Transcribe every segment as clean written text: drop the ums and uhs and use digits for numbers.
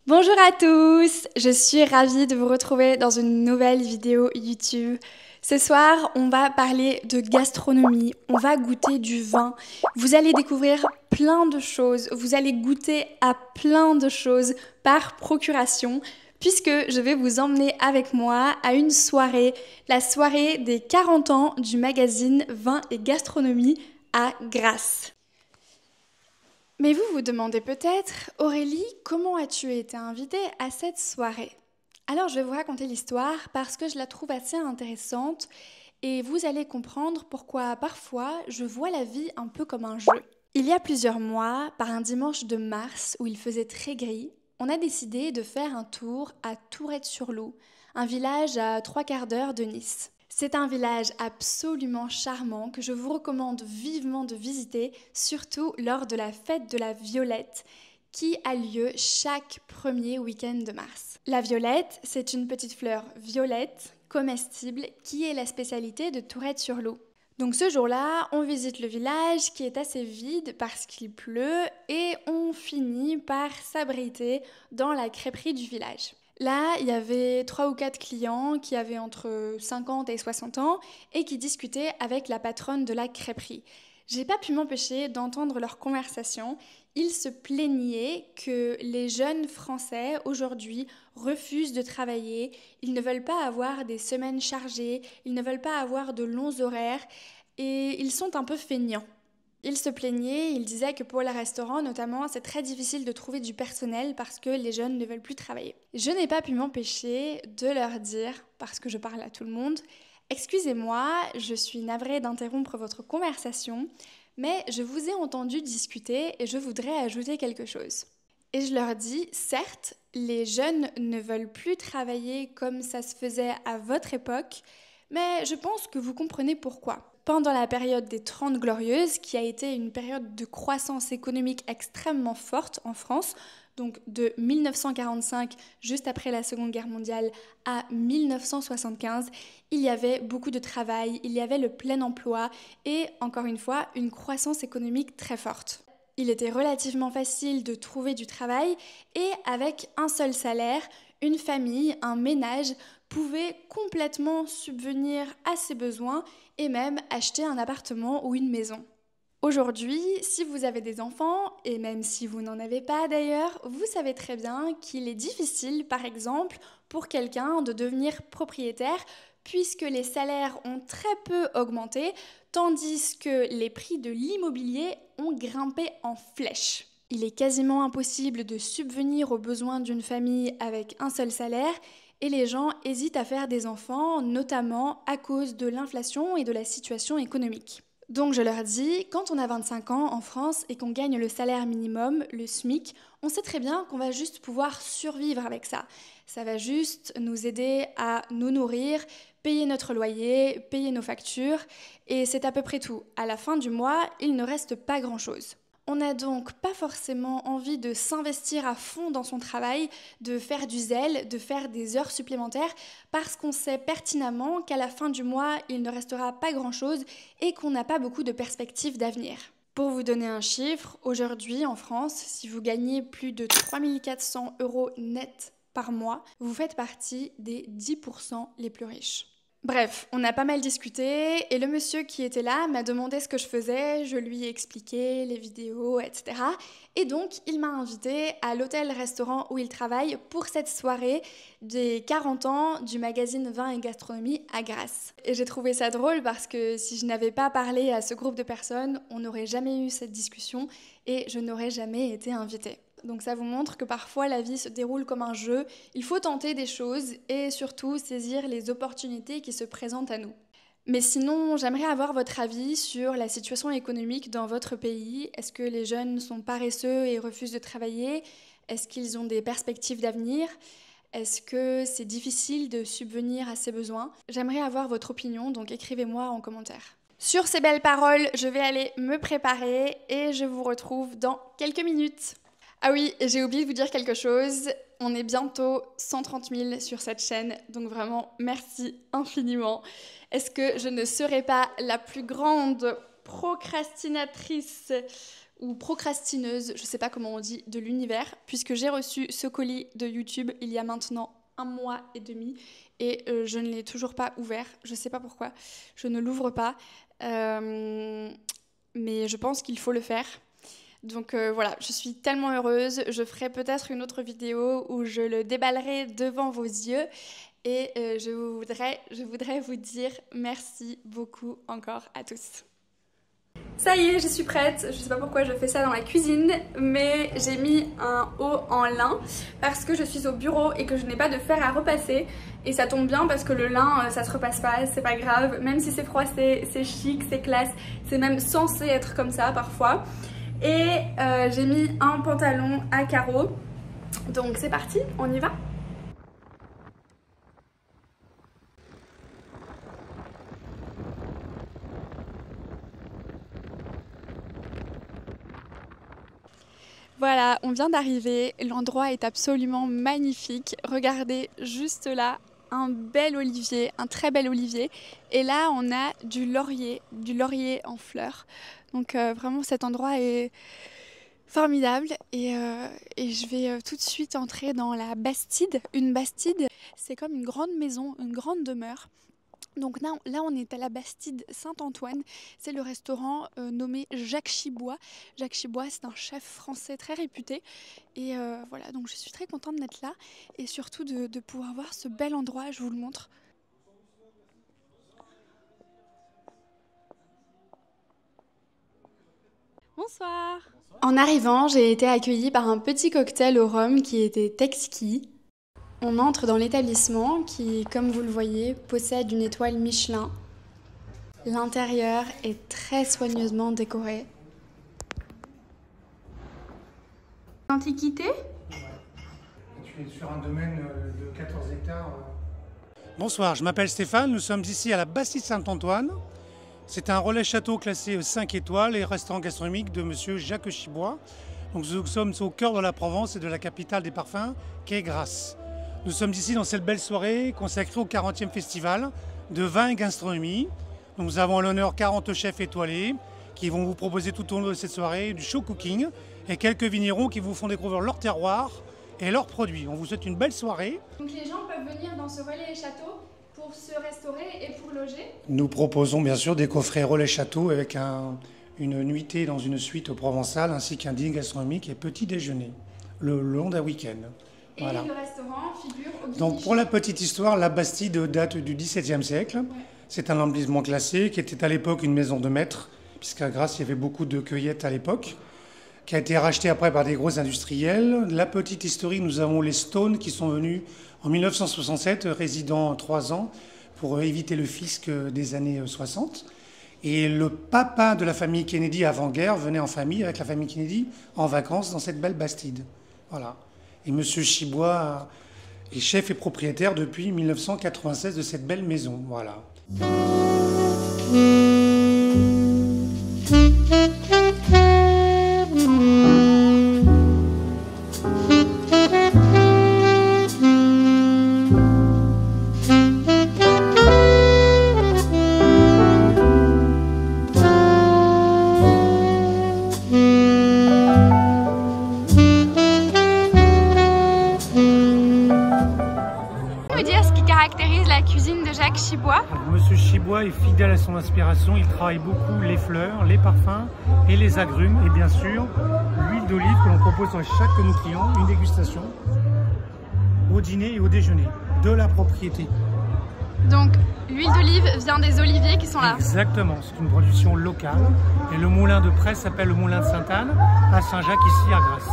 Bonjour à tous, je suis ravie de vous retrouver dans une nouvelle vidéo YouTube. Ce soir, on va parler de gastronomie, on va goûter du vin. Vous allez découvrir plein de choses, vous allez goûter à plein de choses par procuration, puisque je vais vous emmener avec moi à une soirée, la soirée des 40 ans du magazine Vin et Gastronomie à Grasse. Mais vous vous demandez peut-être, Aurélie, comment as-tu été invitée à cette soirée? Alors je vais vous raconter l'histoire parce que je la trouve assez intéressante et vous allez comprendre pourquoi parfois je vois la vie un peu comme un jeu. Il y a plusieurs mois, par un dimanche de mars où il faisait très gris, on a décidé de faire un tour à Tourette-sur-Loup, un village à 3/4 d'heure de Nice. C'est un village absolument charmant que je vous recommande vivement de visiter, surtout lors de la fête de la Violette qui a lieu chaque premier week-end de mars. La violette, c'est une petite fleur violette, comestible, qui est la spécialité de Tourette-sur-Loup. Donc ce jour-là, on visite le village qui est assez vide parce qu'il pleut et on finit par s'abriter dans la crêperie du village. Là, il y avait 3 ou 4 clients qui avaient entre 50 et 60 ans et qui discutaient avec la patronne de la crêperie. J'ai pas pu m'empêcher d'entendre leur conversation. Ils se plaignaient que les jeunes Français aujourd'hui refusent de travailler, ils ne veulent pas avoir des semaines chargées, ils ne veulent pas avoir de longs horaires et ils sont un peu feignants. Ils se plaignaient, ils disaient que pour les restaurants notamment, c'est très difficile de trouver du personnel parce que les jeunes ne veulent plus travailler. Je n'ai pas pu m'empêcher de leur dire, parce que je parle à tout le monde, excusez-moi, je suis navrée d'interrompre votre conversation, mais je vous ai entendu discuter et je voudrais ajouter quelque chose. Et je leur dis, certes, les jeunes ne veulent plus travailler comme ça se faisait à votre époque, mais je pense que vous comprenez pourquoi. Pendant la période des 30 Glorieuses, qui a été une période de croissance économique extrêmement forte en France, donc de 1945, juste après la Seconde Guerre mondiale, à 1975, il y avait beaucoup de travail, il y avait le plein emploi et, encore une fois, une croissance économique très forte. Il était relativement facile de trouver du travail et avec un seul salaire, une famille, un ménage pouvait complètement subvenir à ses besoins et même acheter un appartement ou une maison. Aujourd'hui, si vous avez des enfants, et même si vous n'en avez pas d'ailleurs, vous savez très bien qu'il est difficile, par exemple, pour quelqu'un de devenir propriétaire puisque les salaires ont très peu augmenté, tandis que les prix de l'immobilier ont grimpé en flèche. Il est quasiment impossible de subvenir aux besoins d'une famille avec un seul salaire et les gens hésitent à faire des enfants, notamment à cause de l'inflation et de la situation économique. Donc je leur dis, quand on a 25 ans en France et qu'on gagne le salaire minimum, le SMIC, on sait très bien qu'on va juste pouvoir survivre avec ça. Ça va juste nous aider à nous nourrir, payer notre loyer, payer nos factures, et c'est à peu près tout. À la fin du mois, il ne reste pas grand-chose. On n'a donc pas forcément envie de s'investir à fond dans son travail, de faire du zèle, de faire des heures supplémentaires, parce qu'on sait pertinemment qu'à la fin du mois, il ne restera pas grand-chose et qu'on n'a pas beaucoup de perspectives d'avenir. Pour vous donner un chiffre, aujourd'hui en France, si vous gagnez plus de 3 400 € net par mois, vous faites partie des 10% les plus riches. Bref, on a pas mal discuté et le monsieur qui était là m'a demandé ce que je faisais, je lui ai expliqué les vidéos, etc. Et donc, il m'a invité à l'hôtel-restaurant où il travaille pour cette soirée des 40 ans du magazine Vin et Gastronomie à Grasse. Et j'ai trouvé ça drôle parce que si je n'avais pas parlé à ce groupe de personnes, on n'aurait jamais eu cette discussion et je n'aurais jamais été invitée. Donc ça vous montre que parfois la vie se déroule comme un jeu, il faut tenter des choses et surtout saisir les opportunités qui se présentent à nous. Mais sinon, j'aimerais avoir votre avis sur la situation économique dans votre pays. Est-ce que les jeunes sont paresseux et refusent de travailler? Est-ce qu'ils ont des perspectives d'avenir? Est-ce que c'est difficile de subvenir à ces besoins? J'aimerais avoir votre opinion, donc écrivez-moi en commentaire. Sur ces belles paroles, je vais aller me préparer et je vous retrouve dans quelques minutes. Ah oui, j'ai oublié de vous dire quelque chose. On est bientôt 130 000 sur cette chaîne, donc vraiment merci infiniment. Est-ce que je ne serai pas la plus grande procrastinatrice ou procrastineuse, je sais pas comment on dit, de l'univers, puisque j'ai reçu ce colis de YouTube il y a maintenant 1 mois et demi et je ne l'ai toujours pas ouvert. Je sais pas pourquoi, je ne l'ouvre pas, mais je pense qu'il faut le faire. Donc voilà, je suis tellement heureuse. Je ferai peut-être une autre vidéo où je le déballerai devant vos yeux. Et je voudrais vous dire merci beaucoup encore à tous. Ça y est, je suis prête. Je sais pas pourquoi je fais ça dans la cuisine, mais j'ai mis un haut en lin parce que je suis au bureau et que je n'ai pas de fer à repasser. Et ça tombe bien parce que le lin, ça se repasse pas, c'est pas grave. Même si c'est froid, c'est chic, c'est classe. C'est même censé être comme ça parfois. Et j'ai mis un pantalon à carreaux. Donc c'est parti, on y va. Voilà, on vient d'arriver, l'endroit est absolument magnifique. Regardez juste là, un bel olivier, un très bel olivier. Et là, on a du laurier en fleurs. Donc vraiment, cet endroit est formidable. Et je vais tout de suite entrer dans la Bastide. Une Bastide, c'est comme une grande maison, une grande demeure. Donc là, on est à la Bastide Saint-Antoine. C'est le restaurant nommé Jacques Chibois. Jacques Chibois, c'est un chef français très réputé. Et voilà, donc je suis très contente d'être là et surtout de pouvoir voir ce bel endroit. Je vous le montre. Bonsoir. En arrivant, j'ai été accueillie par un petit cocktail au rhum qui était exquis. On entre dans l'établissement qui, comme vous le voyez, possède une étoile Michelin. L'intérieur est très soigneusement décoré. Antiquité ? Tu es sur un domaine de 14 hectares. Bonsoir, je m'appelle Stéphane, nous sommes ici à la Bastide Saint-Antoine. C'est un relais château classé 5 étoiles et restaurant gastronomique de monsieur Jacques Chibois. Donc nous sommes au cœur de la Provence et de la capitale des parfums, qu'est Grasse. Nous sommes ici dans cette belle soirée consacrée au 40e festival de vin et gastronomie. Donc nous avons à l'honneur 40 chefs étoilés qui vont vous proposer tout au long de cette soirée du show cooking et quelques vignerons qui vous font découvrir leur terroir et leurs produits. On vous souhaite une belle soirée. Donc les gens peuvent venir dans ce relais château pour se restaurer et pour loger. Nous proposons bien sûr des coffrets relais château avec une nuitée dans une suite provençale ainsi qu'un dîner gastronomique et petit déjeuner le long d'un week-end. Et voilà. Le restaurant figure au guide. Donc pour la petite histoire, la Bastide date du XVIIe siècle. Ouais. C'est un emplissement classé qui était à l'époque une maison de maître, puisqu'à Grasse il y avait beaucoup de cueillettes à l'époque, qui a été racheté après par des gros industriels. La petite historique, nous avons les Stone qui sont venus en 1967, résidant 3 ans, pour éviter le fisc des années 60. Et le papa de la famille Kennedy avant-guerre venait en famille avec la famille Kennedy en vacances dans cette belle Bastide. Voilà. Et M. Chibois est chef et propriétaire depuis 1996 de cette belle maison. Voilà. Chibois. Monsieur Chibois est fidèle à son inspiration, il travaille beaucoup les fleurs, les parfums et les agrumes et bien sûr l'huile d'olive que l'on propose à chaque de nos clients, une dégustation au dîner et au déjeuner, de la propriété. Donc l'huile d'olive vient des oliviers qui sont là. Exactement, c'est une production locale et le moulin de presse s'appelle le moulin de Sainte-Anne à Saint-Jacques ici à Grasse.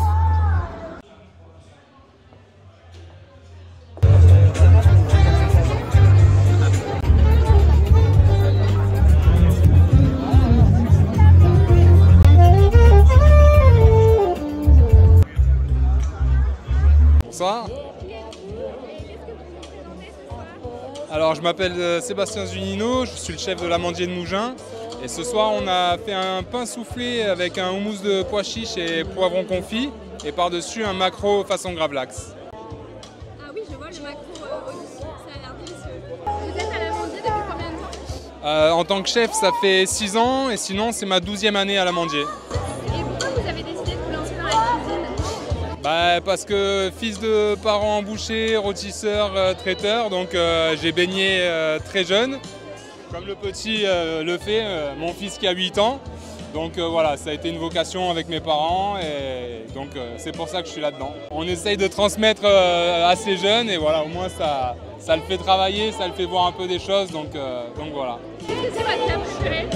Bonsoir. Alors je m'appelle Sébastien Zunino, je suis le chef de l'Amandier de Mougins et ce soir on a fait un pain soufflé avec un houmous de pois chiches et poivrons confits et par-dessus un maquereau façon gravlax. Ah oui, je vois le maquereau au-dessus, ça a l'air délicieux. Vous êtes à l'Amandier depuis combien de temps ? En tant que chef ça fait 6 ans et sinon c'est ma 12e année à l'Amandier. Et pourquoi vous Parce que fils de parents bouchers, rôtisseurs, traiteurs, donc j'ai baigné très jeune. Comme le petit le fait, mon fils qui a 8 ans. Donc voilà, ça a été une vocation avec mes parents et donc c'est pour ça que je suis là-dedans. On essaye de transmettre à ces jeunes et voilà, au moins ça le fait travailler, ça le fait voir un peu des choses, donc voilà. Qu'est-ce que c'est votre plat préféré?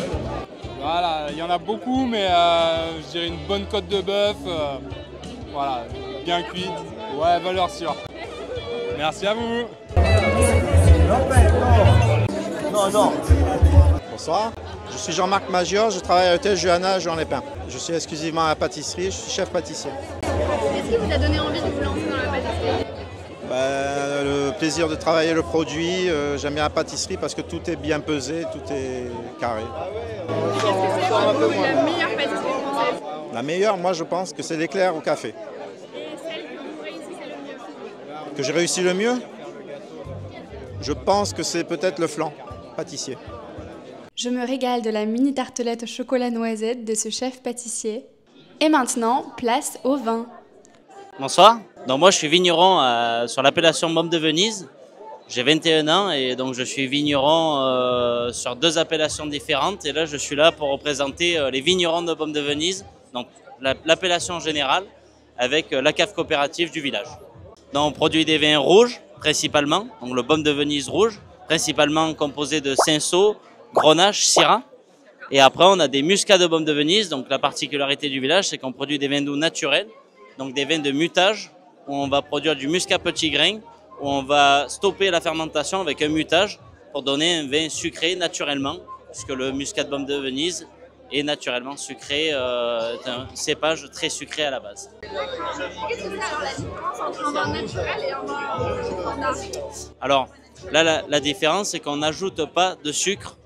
Voilà, il y en a beaucoup, mais je dirais une bonne côte de bœuf, voilà, bien cuite, ouais, valeur sûre. Merci à vous. Non. Bonsoir, je suis Jean-Marc Magior, je travaille à l'hôtel Johanna à Juan-les-Pins. Je suis exclusivement à la pâtisserie, je suis chef pâtissier. Qu'est-ce qui vous a donné envie de vous lancer dans la pâtisserie? Le plaisir de travailler le produit, j'aime bien la pâtisserie parce que tout est bien pesé, tout est carré. Qu'est-ce que c'est pour vous la meilleure pâtisserie française? La meilleure, moi je pense que c'est l'éclair au café. Et celle que vous réussissez le mieux? Que j'ai réussi le mieux? Je pense que c'est peut-être le flan pâtissier. Je me régale de la mini tartelette au chocolat noisette de ce chef pâtissier. Et maintenant, place au vin. Bonsoir, donc moi je suis vigneron sur l'appellation Beaume de Venise. J'ai 21 ans et donc je suis vigneron sur 2 appellations différentes. Et là je suis là pour représenter les vignerons de Beaume de Venise, donc l'appellation générale avec la cave coopérative du village. Donc on produit des vins rouges principalement, donc le Beaume de Venise rouge, principalement composé de cinsault, grenache, syrah. Et après on a des muscats de Beaume de Venise, donc la particularité du village c'est qu'on produit des vins doux naturels, donc des vins de mutage, où on va produire du muscat petit grain, où on va stopper la fermentation avec un mutage pour donner un vin sucré naturellement, puisque le muscat de Beaume de Venise est naturellement sucré, c'est un cépage très sucré à la base. Qu'est-ce que c'est alors la différence entre un vin naturel et un vin standard? Alors là, la différence, c'est qu'on n'ajoute pas de sucre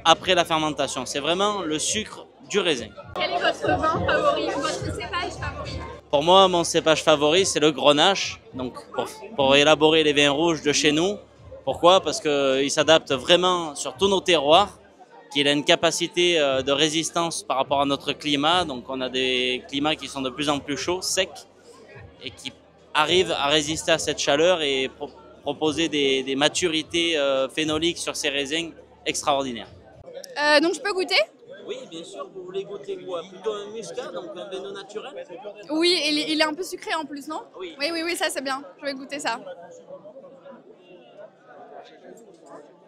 après la fermentation. C'est vraiment le sucre du raisin. Quel est votre vin favori, votre cépage favori? Pour moi, mon cépage favori, c'est le grenache. Donc, pour élaborer les vins rouges de chez nous. Pourquoi? Parce qu'il s'adapte vraiment sur tous nos terroirs, qu'il a une capacité de résistance par rapport à notre climat. Donc, on a des climats qui sont de plus en plus chauds, secs, et qui arrivent à résister à cette chaleur et proposer des maturités phénoliques sur ces raisins extraordinaires. Donc je peux goûter? Oui, bien sûr. Vous voulez goûter quoi? Plutôt un muscat, donc un vin naturel? Oui, il est un peu sucré en plus, non? Oui. Oui, ça c'est bien. Je vais goûter ça.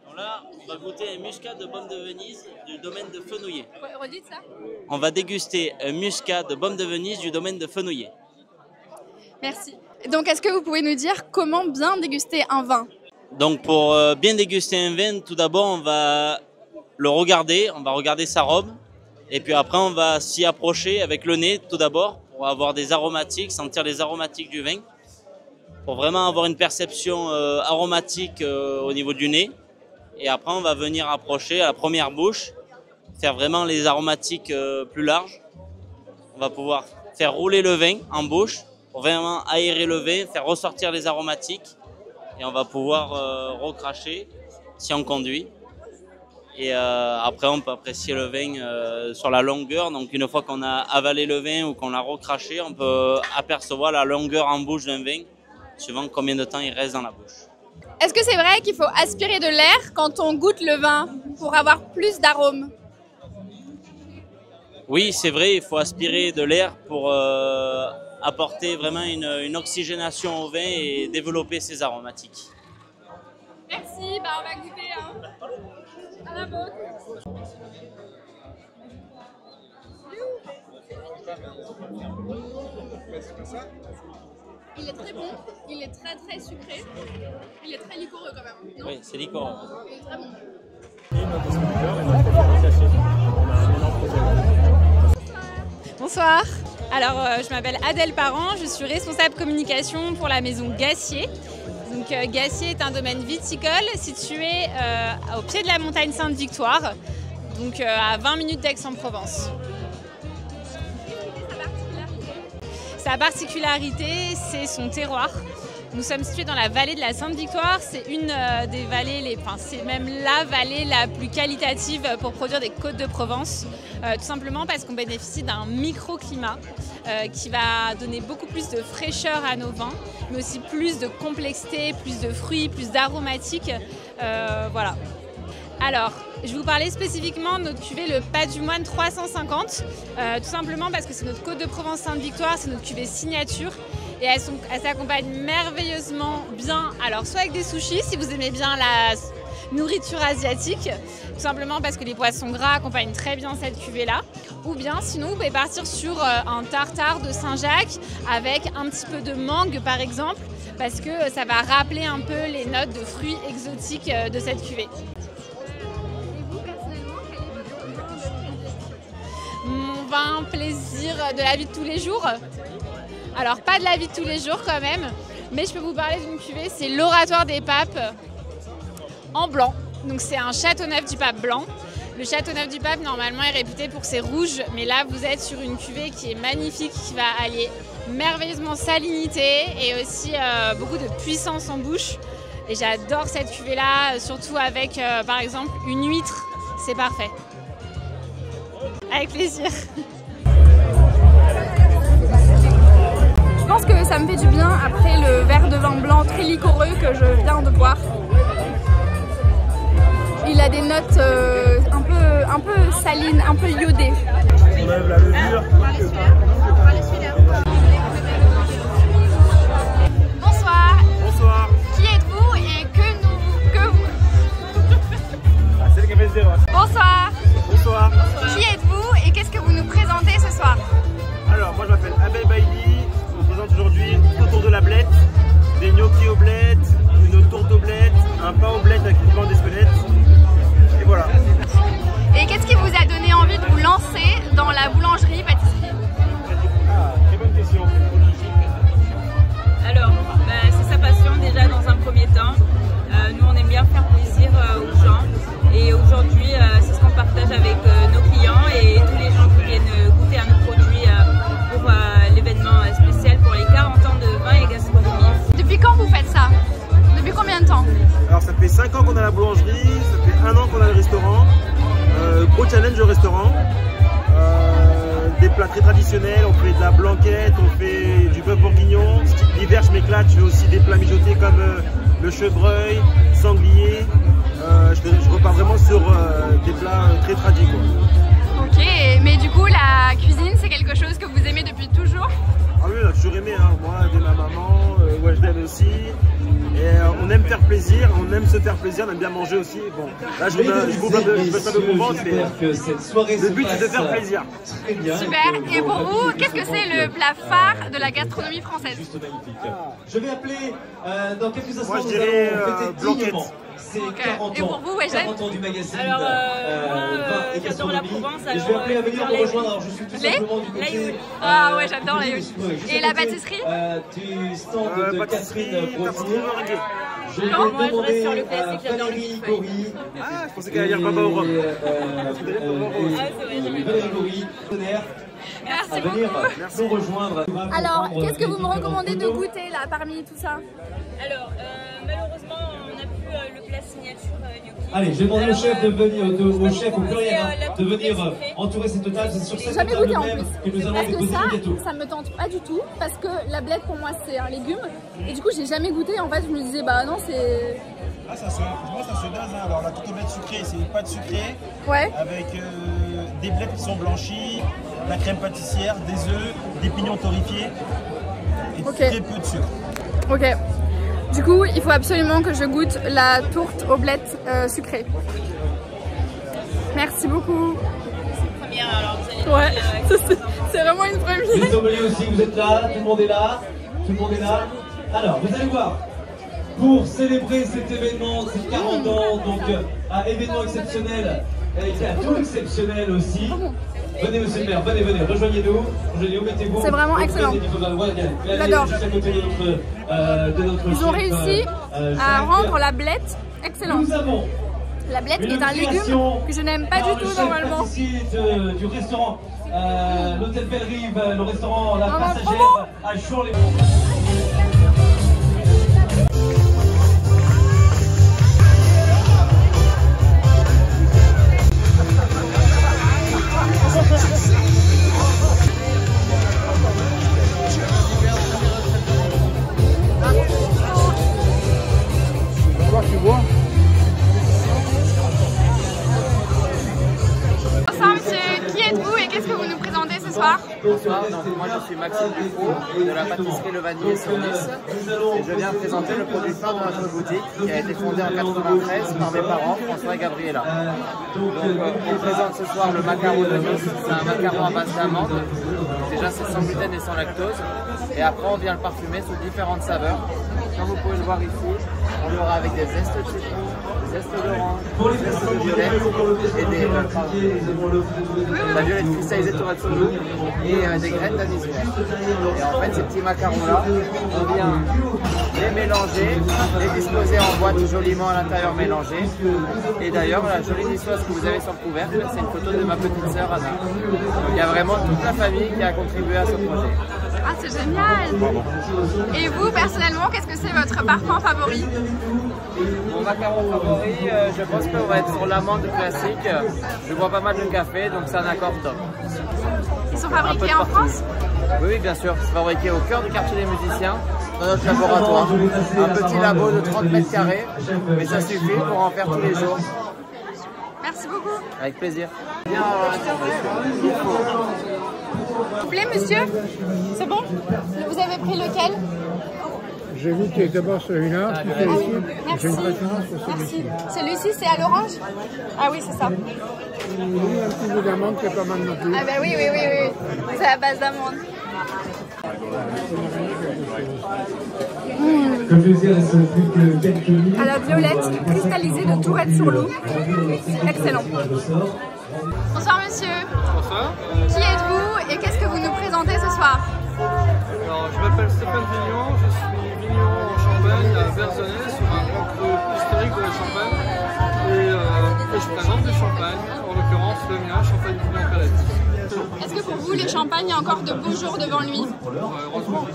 Donc là, on va goûter un muscat de Beaume de Venise du domaine de Fenouillet. Redites ça. On va déguster un muscat de Beaume de Venise du domaine de Fenouillet. Merci. Donc est-ce que vous pouvez nous dire comment bien déguster un vin? Donc pour bien déguster un vin, tout d'abord on va le regarder, on va regarder sa robe. Et puis après on va s'y approcher avec le nez tout d'abord pour avoir des aromatiques, sentir les aromatiques du vin. Pour vraiment avoir une perception aromatique au niveau du nez. Et après on va venir approcher à la première bouche, faire vraiment les aromatiques plus larges. On va pouvoir faire rouler le vin en bouche pour vraiment aérer le vin, faire ressortir les aromatiques. Et on va pouvoir recracher si on conduit. Et après, on peut apprécier le vin sur la longueur. Donc, une fois qu'on a avalé le vin ou qu'on l'a recraché, on peut apercevoir la longueur en bouche d'un vin, suivant combien de temps il reste dans la bouche. Est-ce que c'est vrai qu'il faut aspirer de l'air quand on goûte le vin pour avoir plus d'arômes? Oui, c'est vrai, il faut aspirer de l'air pour apporter vraiment une oxygénation au vin et développer ses aromatiques. Merci, on va goûter. À la vôtre. Il est très bon, il est très très sucré, il est très liquoreux quand même, non? Oui, c'est liquoreux. Il est très bon. Bonsoir, alors je m'appelle Adèle Parent, je suis responsable communication pour la maison Gassier. Donc Gassier est un domaine viticole situé au pied de la montagne Sainte-Victoire, donc à 20 minutes d'Aix-en-Provence. Sa particularité? Sa particularité, c'est son terroir. Nous sommes situés dans la vallée de la Sainte-Victoire. C'est une des vallées, c'est même la vallée la plus qualitative pour produire des côtes de Provence. Tout simplement parce qu'on bénéficie d'un microclimat qui va donner beaucoup plus de fraîcheur à nos vins, mais aussi plus de complexité, plus de fruits, plus d'aromatiques. Voilà. Alors, je vais vous parler spécifiquement de notre cuvée, le Patrimoine 350, tout simplement parce que c'est notre Côte de Provence Sainte-Victoire, c'est notre cuvée signature et elle s'accompagne merveilleusement bien, alors soit avec des sushis si vous aimez bien la nourriture asiatique, tout simplement parce que les poissons gras accompagnent très bien cette cuvée-là, ou bien sinon vous pouvez partir sur un tartare de Saint-Jacques avec un petit peu de mangue par exemple, parce que ça va rappeler un peu les notes de fruits exotiques de cette cuvée. Mon vin plaisir de la vie de tous les jours. Alors pas de la vie de tous les jours quand même, mais je peux vous parler d'une cuvée, c'est l'Oratoire des Papes en blanc. Donc c'est un Châteauneuf du Pape blanc. Le Châteauneuf du Pape normalement est réputé pour ses rouges, mais là vous êtes sur une cuvée qui est magnifique, qui va allier merveilleusement salinité et aussi beaucoup de puissance en bouche. Et j'adore cette cuvée là, surtout avec par exemple une huître, c'est parfait. Avec plaisir. Je pense que ça me fait du bien après le verre de vin blanc très liquoreux que je viens de boire. Il a des notes un peu salines, un peu iodées. On lève la levure. Bonsoir. Bonsoir. Qui êtes-vous et que vous... Ah, c'est le café zéro. Bonsoir. Bonsoir. Qui êtes-vous et qu'est-ce que vous nous présentez ce soir? Alors, moi je m'appelle Abel Bailly. Je vous présente aujourd'hui tout autour de la blette, des gnocchis aux blettes, une tourte aux blettes, un pain aux blettes avec une bande d'espelette. Et voilà. Et qu'est-ce qui vous a donné envie de vous lancer dans la boulangerie-pâtisserie? Ah, très bonne question. Alors, c'est sa passion déjà dans un premier temps. Nous, on aime bien faire plaisir aux gens. Et aujourd'hui, c'est ce qu'on partage avec nos clients et tous les gens qui viennent goûter à nos produits pour l'événement spécial pour les 40 ans de vin et gastronomie. Depuis quand vous faites ça? Depuis combien de temps? Alors, ça fait 5 ans qu'on a la boulangerie, ça fait 1 an qu'on a le restaurant. Gros challenge au restaurant. Des plats très traditionnels, on fait de la blanquette, on fait du bœuf bourguignon. L'hiver, je m'éclate, je fais aussi des plats mijotés comme le chevreuil, sanglier. Je repars vraiment sur des plats très tradis, quoi. Ok, mais du coup la cuisine c'est quelque chose que vous aimez depuis toujours? Ah oui, on a toujours aimé, hein. Moi, de ma maman, Wajden aussi. Et on aime faire plaisir, on aime se faire plaisir, on aime bien manger aussi. Bon, là je vous pas de mon ventre, mais le but c'est de faire plaisir. Super, et pour vous, qu'est-ce que c'est le plat phare de la gastronomie française? Je vais appeler dans quelques instants. Moi je dirais blanquette. Et pour vous, Wajden? 40 ans du magazine. Alors, moi, j'adore la Provence. Et je vais appeler à venir me rejoindre. Alors, je suis tout simplement du côté. Ah ouais, j'adore la yaourt. Et la pâtisserie? Du stand de Catherine Brottier. Je vais moi, je reste demander sur le classique, à j'adore le Valérie millefeuille. Gori. Ah, je pensais qu'elle allait dire Baba au rhum. Valérie Gori, Merci à venir beaucoup. nous rejoindre. Alors, qu'est-ce que vous me recommandez de goûter là parmi tout ça? Alors, malheureusement, on n'a plus le plat signature gnocchi. Allez, je vais demander au chef de venir, au chef, au pluriel, de venir entourer cette table. C'est sur J'ai cette jamais table goûté en même plus. que nous allons Parce que déposer le gâteau. ça me tente pas du tout. Parce que la blette pour moi c'est un légume. Et du coup j'ai jamais goûté. En fait je me disais bah non c'est... Ah, moi ça se dose, hein. Alors la tourte aux blettes sucrée, c'est une pâte sucrée Ouais. avec des blettes qui sont blanchies, la crème pâtissière, des œufs, des pignons torréfiés et Ok. très peu de sucre. Ok. Du coup il faut absolument que je goûte la tourte aux blettes sucrée. Merci beaucoup. Première, alors vous allez Ouais, c'est vraiment une première. Les sommeliers aussi, vous êtes là, tout le monde est là, tout le monde est là. Alors, vous allez voir, pour célébrer cet événement, ces 40 ans, donc un événement exceptionnel, et un tout exceptionnel aussi. Venez monsieur le maire, venez, rejoignez-nous, mettez-vous. C'est vraiment excellent. J'adore. Ils ont réussi à rendre la blette excellente. Nous avons la blette est un légume que je n'aime pas du tout normalement. Du restaurant, l'hôtel Belle Rive, le restaurant La Passagère à Chour-les-Monts. Bonsoir. Bonsoir, donc moi je suis Maxime Ducrot de la pâtisserie Le Vannier sur Nice et je viens présenter le produit phare de notre boutique qui a été fondé en 93 par mes parents, François et Gabriela. Donc on présente ce soir le macaron de Nice, c'est un macaron à base d'amande. Déjà c'est sans gluten et sans lactose et après on vient le parfumer sous différentes saveurs. Comme vous pouvez le voir ici, on l'aura avec des zestes de citron, des zestes d'orange, des zestes de violette et de la violette cristallisée Touratsulu et des graines d'anis vert. Et en fait, ces petits macarons-là, on vient les mélanger, les disposer en boîte joliment à l'intérieur mélangés. Et d'ailleurs, la jolie niçoise que vous avez sur le couvercle, c'est une photo de ma petite sœur Anna. Donc il y a vraiment toute la famille qui a contribué à ce projet. Ah, c'est génial! Et vous, personnellement, qu'est-ce que c'est votre parfum favori? Mon macaron favori, je pense qu'on va être sur l'amande classique. Je bois pas mal de café, donc c'est un accord top. Ils sont fabriqués en France? Oui, bien sûr. C'est fabriqué au cœur du quartier des musiciens, dans notre laboratoire. Un petit labo de 30 mètres carrés, mais ça suffit pour en faire tous les jours. Merci beaucoup. Avec plaisir. S'il vous plaît, monsieur? C'est bon? Vous avez pris lequel? J'ai goûté d'abord celui-là, puis celui-ci. Merci. J'ai une préférence pour celui-ci. Celui-ci, c'est à l'orange? Ah oui, c'est ça. Oui, un petit goût d'amande, c'est pas mal non plus. Ah bah oui. C'est à base d'amande. Le plaisir reste plus que quelques minutes. À la violette cristallisée de Tourette-sur-Loup. Excellent. Bonsoir monsieur. Bonsoir. Qui êtes-vous et qu'est-ce que vous nous présentez ce soir? Alors, je m'appelle Stéphane Vignon, je suis vigneron en Champagne à Verzonnet, sur un grand cru historique de la Champagne. Et je présente des champagnes, en l'occurrence le mien, Champagne Vignon Palette. Est-ce que pour vous, les champagnes, il y a encore de beaux jours devant lui? Heureusement.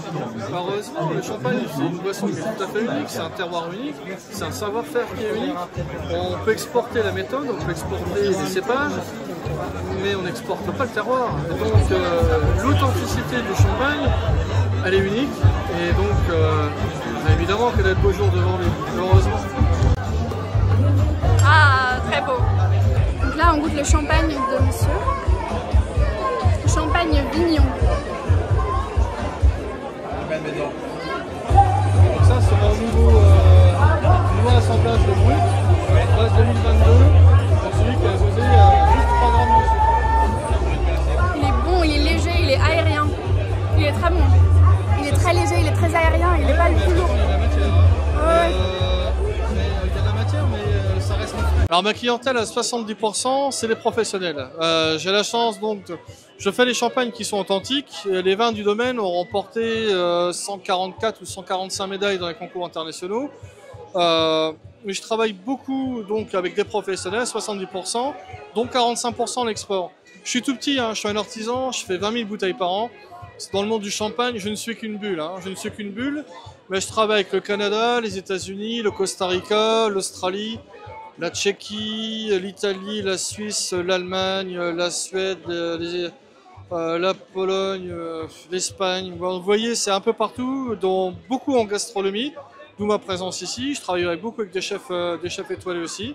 Heureusement, le champagne, c'est une boisson qui est tout à fait unique, c'est un terroir unique, c'est un savoir-faire qui est unique. On peut exporter la méthode, on peut exporter les cépages, mais on n'exporte pas le terroir. Et donc, l'authenticité du champagne, elle est unique, et donc, évidemment qu'elle a de beaux jours devant lui, heureusement. Ah, très beau. Donc là, on goûte le champagne de monsieur. Champagne Vignon. Donc ça, c'est un nouveau assemblage de brut, base 2022, pour celui qui a dosé juste 3 grammes de sucre. Il est bon, il est léger, il est aérien. Il est très bon. Il est très léger, il est très aérien, il n'est pas du tout lourd. Il y a de la matière. Il y a de la matière, mais ça reste. Alors ma clientèle à 70%, c'est les professionnels. J'ai la chance donc je fais les champagnes qui sont authentiques. Les vins du domaine ont remporté 144 ou 145 médailles dans les concours internationaux. Mais je travaille beaucoup donc avec des professionnels, 70%, dont 45% l'export. Je suis tout petit, je suis un artisan, je fais 20 000 bouteilles par an. Dans le monde du champagne, je ne suis qu'une bulle. Je ne suis qu'une bulle, mais je travaille avec le Canada, les États-Unis, le Costa Rica, l'Australie, la Tchéquie, l'Italie, la Suisse, l'Allemagne, la Suède, la Pologne, l'Espagne. Vous voyez, c'est un peu partout, dont beaucoup en gastronomie, d'où ma présence ici. Je travaille beaucoup avec des chefs étoilés aussi.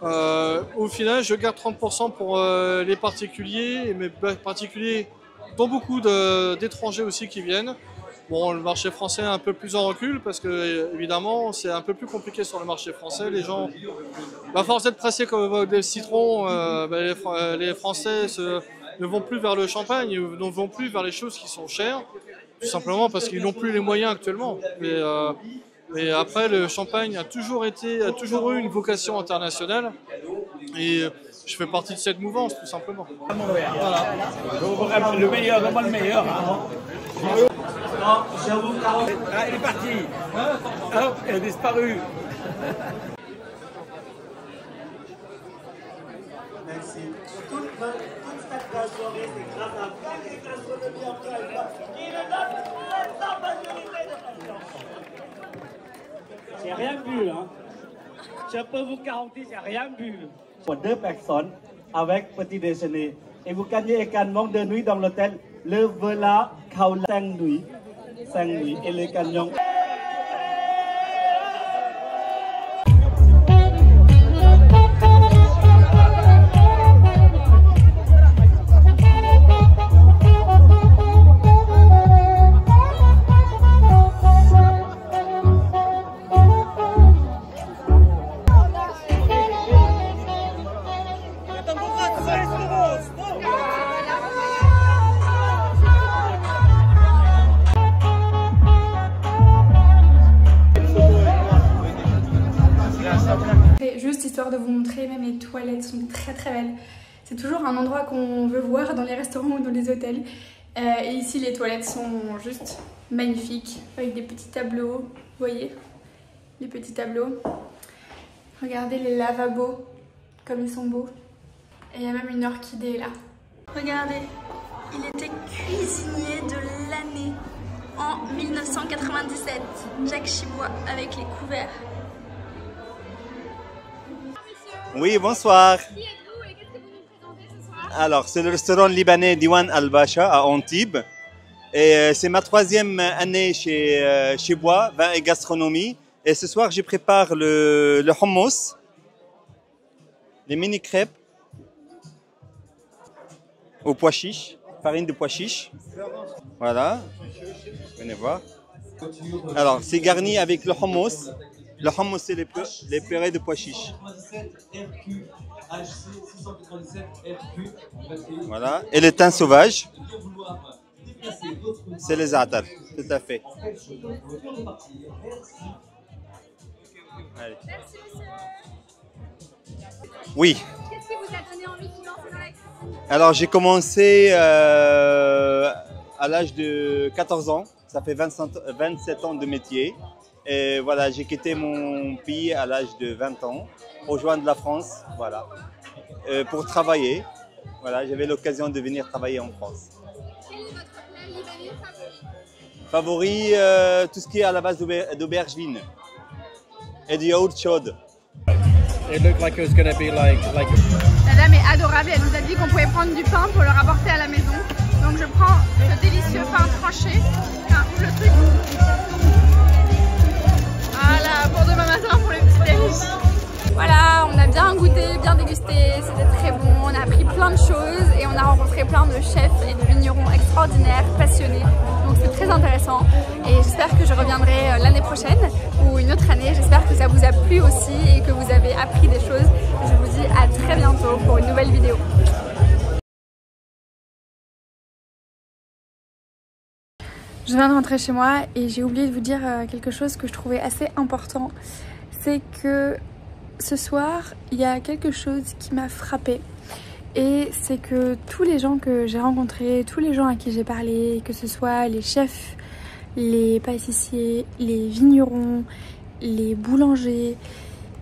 Au final, je garde 30% pour les particuliers, mais particuliers dont beaucoup d'étrangers aussi qui viennent. Bon, le marché français est un peu plus en recul parce que, évidemment, c'est un peu plus compliqué sur le marché français. Les gens, à force d'être pressés comme des citrons, les Français ne vont plus vers le champagne, ne vont plus vers les choses qui sont chères, tout simplement parce qu'ils n'ont plus les moyens actuellement. Mais après, le champagne a toujours eu une vocation internationale et je fais partie de cette mouvance, tout simplement. Voilà. Le meilleur, vraiment le meilleur. Ah, il est parti. Hop, il a disparu. Merci. Toute cette soirée, c'est grâce à plein de gastronomie qui nous donne la majorité de patients. J'ai rien bu, Je peux vous garantir, j'ai rien bu. Pour 2 personnes avec petit déjeuner. Et vous gagnez également 2 nuits dans l'hôtel Le Vela Kaola 5 nuits. Et les gagnants. histoire de vous montrer, même les toilettes sont très très belles. C'est toujours un endroit qu'on veut voir dans les restaurants ou dans les hôtels. Et ici les toilettes sont juste magnifiques, avec des petits tableaux, vous voyez, les petits tableaux. Regardez les lavabos, comme ils sont beaux. Et il y a même une orchidée là. Regardez, il était cuisinier de l'année en 1997. Jacques Chibois avec les couverts. Oui, bonsoir. Alors, c'est le restaurant libanais Diwan Al-Basha à Antibes. Et c'est ma 3e année chez Chibois, vin et gastronomie. Et ce soir, je prépare le hummus, les mini crêpes au pois chiche, farine de pois chiche. Voilà, venez voir. Alors, c'est garni avec le hummus. Le hummus, c'est les purées de pois chiche. Voilà, et le thym sauvage, c'est les za'atar, tout à fait. Allez. Oui. Qu'est-ce qui vous a donné envie de vous lancer dans la cuisine? Alors j'ai commencé à l'âge de 14 ans, ça fait 27 ans de métier. Et voilà, j'ai quitté mon pays à l'âge de 20 ans, rejoindre la France, voilà, pour travailler. Voilà, j'avais l'occasion de venir travailler en France. Quel est votre plat libanais favori? Favori, tout ce qui est à la base d'aubergine et du yaourt chaude. It looked like it was going to be like. La dame est adorable, elle nous a dit qu'on pouvait prendre du pain pour le rapporter à la maison. Donc je prends ce délicieux pain tranché. Enfin, ouvre le truc. Voilà, pour demain matin pour les petits délices. Voilà, on a bien goûté, bien dégusté, c'était très bon. On a appris plein de choses et on a rencontré plein de chefs et de vignerons extraordinaires, passionnés. Donc c'est très intéressant et j'espère que je reviendrai l'année prochaine ou une autre année. J'espère que ça vous a plu aussi et que vous avez appris des choses. Je vous dis à très bientôt pour une nouvelle vidéo. Je viens de rentrer chez moi et j'ai oublié de vous dire quelque chose que je trouvais assez important. C'est que ce soir, il y a quelque chose qui m'a frappée. Et c'est que tous les gens que j'ai rencontrés, tous les gens à qui j'ai parlé, que ce soit les chefs, les pâtissiers, les vignerons, les boulangers,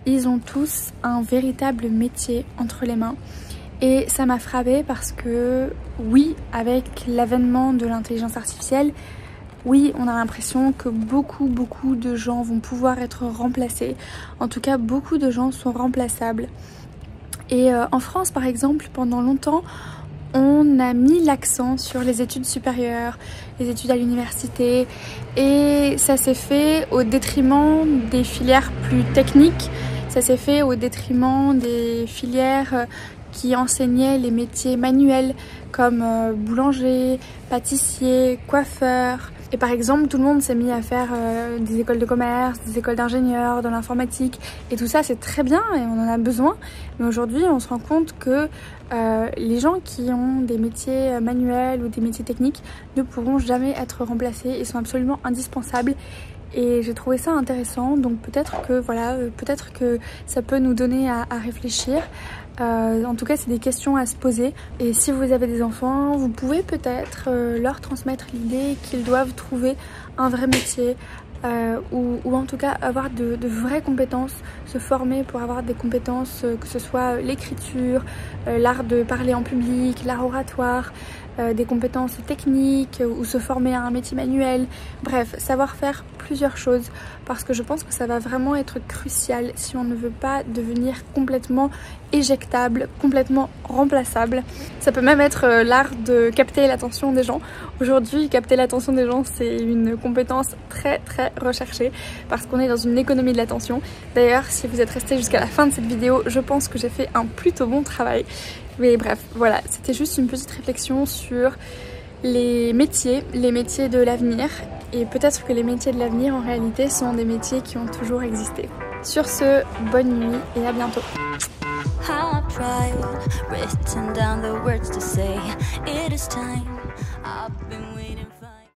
ils ont tous un véritable métier entre les mains. Et ça m'a frappée parce que oui, avec l'avènement de l'intelligence artificielle, oui, on a l'impression que beaucoup de gens vont pouvoir être remplacés. En tout cas, beaucoup de gens sont remplaçables. Et en France, par exemple, pendant longtemps, on a mis l'accent sur les études supérieures, les études à l'université. Et ça s'est fait au détriment des filières plus techniques. Ça s'est fait au détriment des filières qui enseignaient les métiers manuels comme boulanger, pâtissier, coiffeur. Et par exemple, tout le monde s'est mis à faire des écoles de commerce, des écoles d'ingénieurs, de l'informatique. Et tout ça, c'est très bien et on en a besoin. Mais aujourd'hui, on se rend compte que les gens qui ont des métiers manuels ou des métiers techniques ne pourront jamais être remplacés. Ils sont absolument indispensables. Et j'ai trouvé ça intéressant. Donc peut-être que, voilà, peut-être que ça peut nous donner à réfléchir. En tout cas, c'est des questions à se poser. Et si vous avez des enfants, vous pouvez peut-être leur transmettre l'idée qu'ils doivent trouver un vrai métier ou en tout cas avoir de vraies compétences, se former pour avoir des compétences, que ce soit l'écriture, l'art de parler en public, l'art oratoire, des compétences techniques ou se former à un métier manuel. Bref, savoir faire plusieurs choses parce que je pense que ça va vraiment être crucial si on ne veut pas devenir complètement éjectable, complètement remplaçable. Ça peut même être l'art de capter l'attention des gens. Aujourd'hui, capter l'attention des gens, c'est une compétence très recherchée parce qu'on est dans une économie de l'attention. D'ailleurs, si vous êtes resté jusqu'à la fin de cette vidéo, je pense que j'ai fait un plutôt bon travail. Mais bref, voilà, c'était juste une petite réflexion sur les métiers de l'avenir. Et peut-être que les métiers de l'avenir, en réalité, sont des métiers qui ont toujours existé. Sur ce, bonne nuit et à bientôt. I've been waiting for